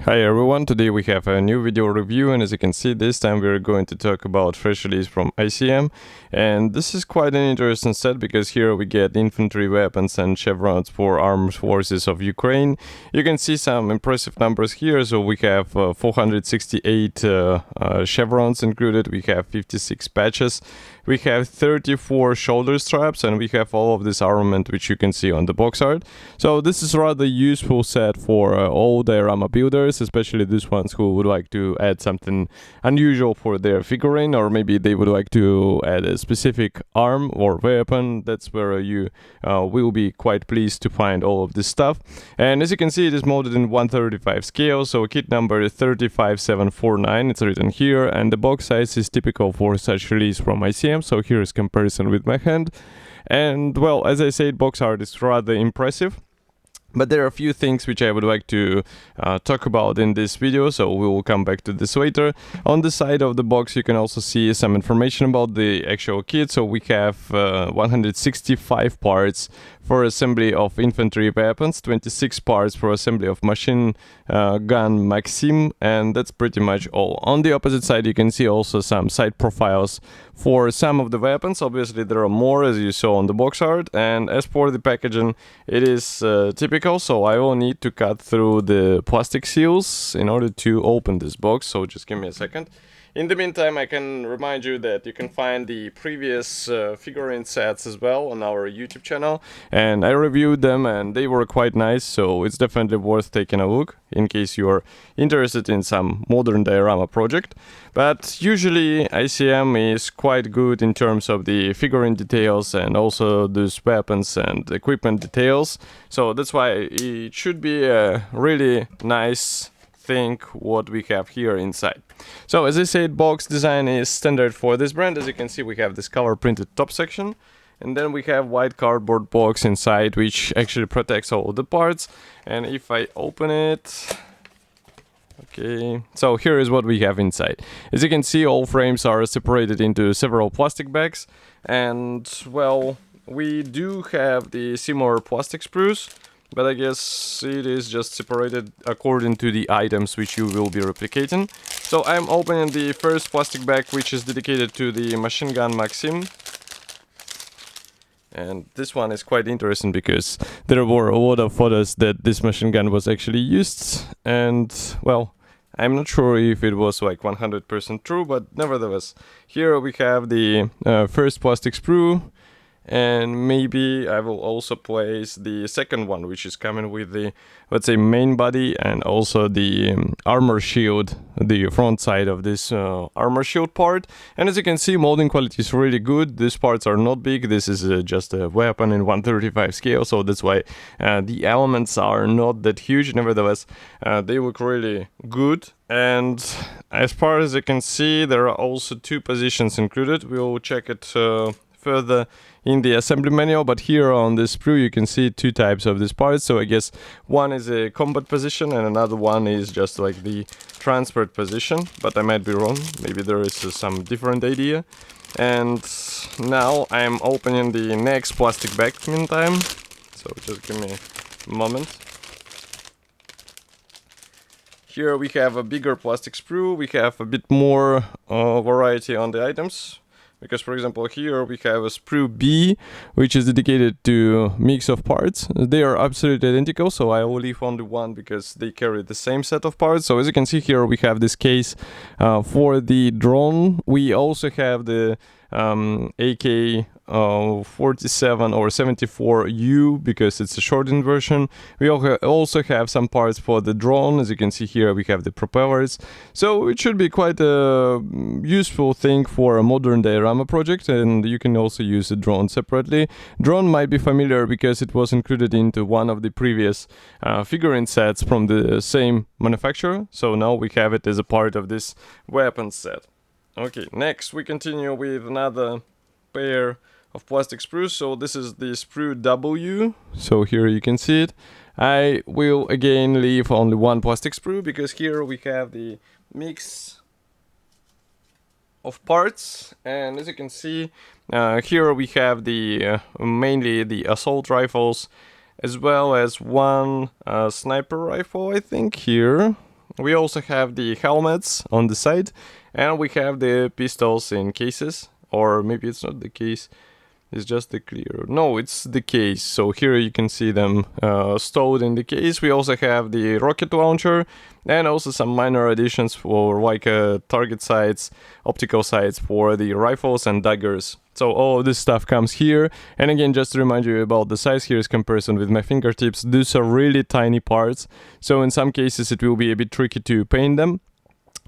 Hi everyone, today we have a new video review, and as you can see, this time we're going to talk about fresh release from ICM. And this is quite an interesting set because here we get infantry weapons and chevrons for armed forces of Ukraine. You can see some impressive numbers here. So we have 468 chevrons included, we have 56 patches, we have 34 shoulder straps, and we have all of this armament which you can see on the box art. So this is rather useful set for all diorama builders, especially these ones who would like to add something unusual for their figurine, or maybe they would like to add a specific arm or weapon. That's where you will be quite pleased to find all of this stuff. And as you can see, it is molded in 1/35 scale, so kit number 35749, it's written here, and the box size is typical for such release from ICM. So here is comparison with my hand. And well, as I said, box art is rather impressive. But there are a few things which I would like to talk about in this video, so we will come back to this later. On the side of the box you can also see some information about the actual kit. So we have 165 parts for assembly of infantry weapons, 26 parts for assembly of machine gun Maxim, and that's pretty much all. On the opposite side you can see also some side profiles for some of the weapons. Obviously there are more, as you saw on the box art, and as for the packaging, it is typical, so I will need to cut through the plastic seals in order to open this box, so just give me a second. In the meantime, I can remind you that you can find the previous figurine sets as well on our YouTube channel, and I reviewed them and they were quite nice, so it's definitely worth taking a look in case you are interested in some modern diorama project. But usually ICM is quite good in terms of the figurine details and also those weapons and equipment details, so that's why it should be a really nice thing what we have here inside. So as I said, box design is standard for this brand. As you can see, we have this color printed top section, and then we have white cardboard box inside which actually protects all the parts. And if I open it, okay, so here is what we have inside. As you can see, all frames are separated into several plastic bags, and well, we do have the similar plastic sprues, but I guess it is just separated according to the items which you will be replicating. So I'm opening the first plastic bag, which is dedicated to the machine gun Maxim. And this one is quite interesting because there were a lot of photos that this machine gun was actually used, and well, I'm not sure if it was like 100% true, but nevertheless, here we have the first plastic sprue. And maybe I will also place the second one, which is coming with the, let's say, main body and also the armor shield, the front side of this armor shield part. And as you can see, molding quality is really good. These parts are not big. This is just a weapon in 1/35 scale, so that's why the elements are not that huge. Nevertheless, they look really good. And as far as you can see, there are also two positions included. We'll check it further in the assembly manual, but here on this sprue you can see two types of these parts. So I guess one is a combat position and another one is just like the transport position, but I might be wrong, maybe there is some different idea. And now I'm opening the next plastic bag meantime, so just give me a moment. Here we have a bigger plastic sprue, we have a bit more variety on the items. Because, for example, here we have a sprue B, which is dedicated to mix of parts. They are absolutely identical, so I will leave only one because they carry the same set of parts. So as you can see here, we have this case for the drone. We also have the AK 47 or 74U because it's a shortened version. We also have some parts for the drone. As you can see here, we have the propellers. So it should be quite a useful thing for a modern diorama project, and you can also use the drone separately. Drone might be familiar because it was included into one of the previous figurine sets from the same manufacturer. So now we have it as a part of this weapon set. Okay, next we continue with another pair of plastic sprues. So this is the sprue W, so here you can see it. I will again leave only one plastic sprue because here we have the mix of parts, and as you can see here we have the mainly the assault rifles, as well as one sniper rifle, I think, here. We also have the helmets on the side, and we have the pistols in cases, or maybe it's not the case. It's just the clear. No, it's the case. So here you can see them stowed in the case. We also have the rocket launcher and also some minor additions for like target sights, optical sights for the rifles and daggers. So all of this stuff comes here. And again, just to remind you about the size, here is comparison with my fingertips. These are really tiny parts. So in some cases it will be a bit tricky to paint them.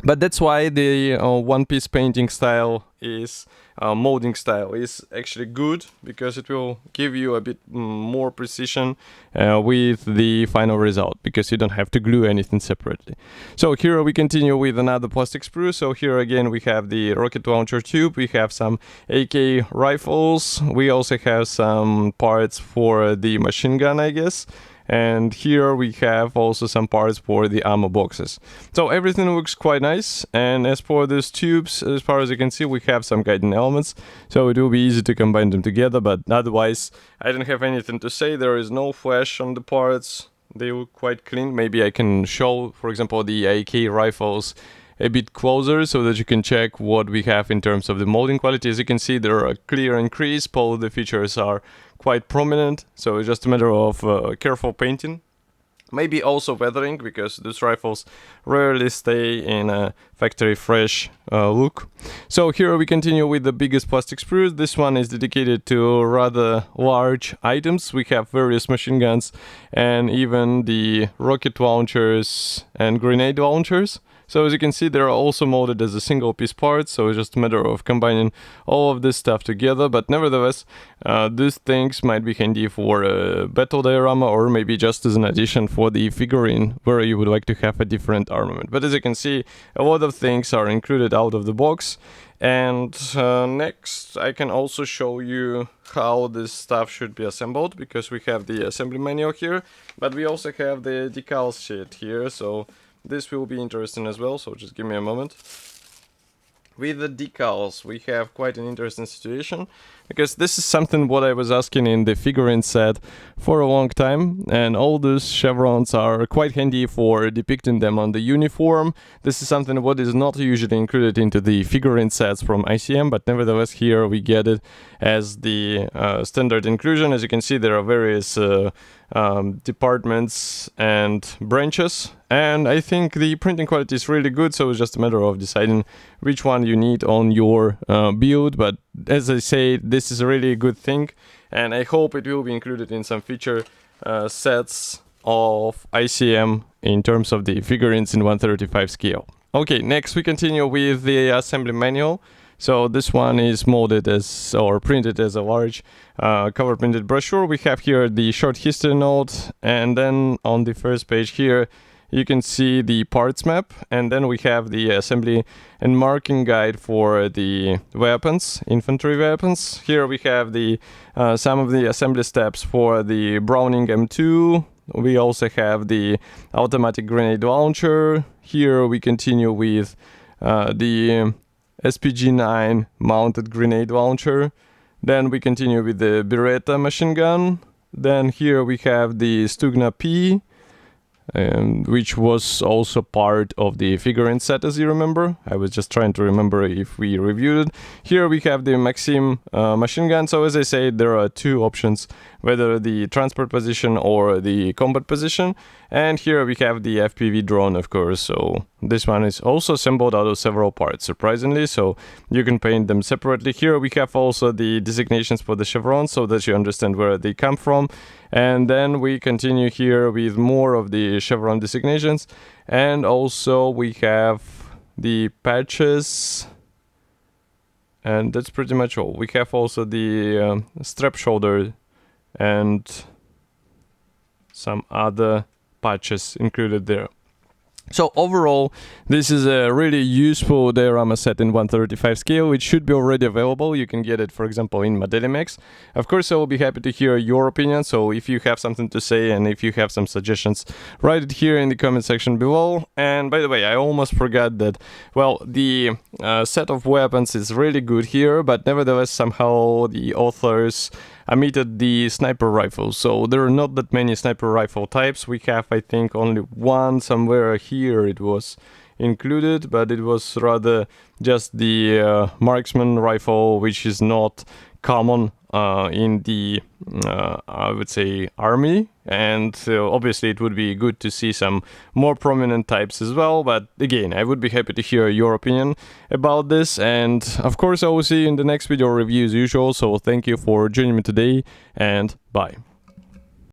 But that's why the one-piece painting style is molding style is actually good, because it will give you a bit more precision with the final result, because you don't have to glue anything separately. So here we continue with another plastic sprue. So here again we have the rocket launcher tube, we have some AK rifles, we also have some parts for the machine gun, I guess. And here we have also some parts for the ammo boxes. So everything looks quite nice. And as for these tubes, as far as you can see, we have some guiding elements. So it will be easy to combine them together, but otherwise I don't have anything to say. There is no flash on the parts. They look quite clean. Maybe I can show, for example, the AK rifles a bit closer so that you can check what we have in terms of the molding quality. As you can see, there are clear and crisp. All the features are quite prominent, so it's just a matter of careful painting. Maybe also weathering, because these rifles rarely stay in a factory fresh look. So here we continue with the biggest plastic sprues. This one is dedicated to rather large items. We have various machine guns and even the rocket launchers and grenade launchers. So as you can see, they're also molded as a single piece part, so it's just a matter of combining all of this stuff together. But nevertheless, these things might be handy for a battle diorama, or maybe just as an addition for the figurine where you would like to have a different armament. But as you can see, a lot of things are included out of the box. And next I can also show you how this stuff should be assembled, because we have the assembly manual here, but we also have the Decals sheet here, so this will be interesting as well, so just give me a moment. With the decals, we have quite an interesting situation, because this is something what I was asking in the figurine set for a long time, and all those chevrons are quite handy for depicting them on the uniform. This is something what is not usually included into the figurine sets from ICM, but nevertheless here we get it as the standard inclusion. As you can see, there are various departments and branches, and I think the printing quality is really good, so it's just a matter of deciding which one you need on your build. But as I say, this is a really good thing, and I hope it will be included in some future sets of ICM in terms of the figurines in 1/35 scale. Okay, next we continue with the assembly manual. So this one is molded as, or printed as, a large cover printed brochure. We have here the short history note, and then on the first page here you can see the parts map, and then we have the assembly and marking guide for the weapons, infantry weapons. Here we have the some of the assembly steps for the Browning M2. We also have the automatic grenade launcher. Here we continue with the SPG-9 mounted grenade launcher. Then we continue with the Beretta machine gun. Then here we have the Stugna P, which was also part of the figurine set, as you remember. I was just trying to remember if we reviewed it. Here we have the Maxim machine gun. So as I said, there are two options, whether the transport position or the combat position. And here we have the FPV drone, of course. So this one is also assembled out of several parts, surprisingly, so you can paint them separately. Here we have also the designations for the chevrons, so that you understand where they come from. And then we continue here with more of the chevron designations, and also we have the patches, and that's pretty much all. We have also the strap shoulder and some other patches included there. So overall, this is a really useful diorama set in 1/35 scale. It should be already available. You can get it, for example, in Modelimex. Of course, I will be happy to hear your opinion. So if you have something to say and if you have some suggestions, write it here in the comment section below. And by the way, I almost forgot that, well, the set of weapons is really good here, but nevertheless, somehow the authors omitted the sniper rifle. So there are not that many sniper rifle types. We have, I think, only one somewhere here it was included, but it was rather just the marksman rifle, which is not common in the I would say army, and obviously it would be good to see some more prominent types as well. But again, I would be happy to hear your opinion about this, and of course I will see you in the next video review as usual. So thank you for joining me today, and bye.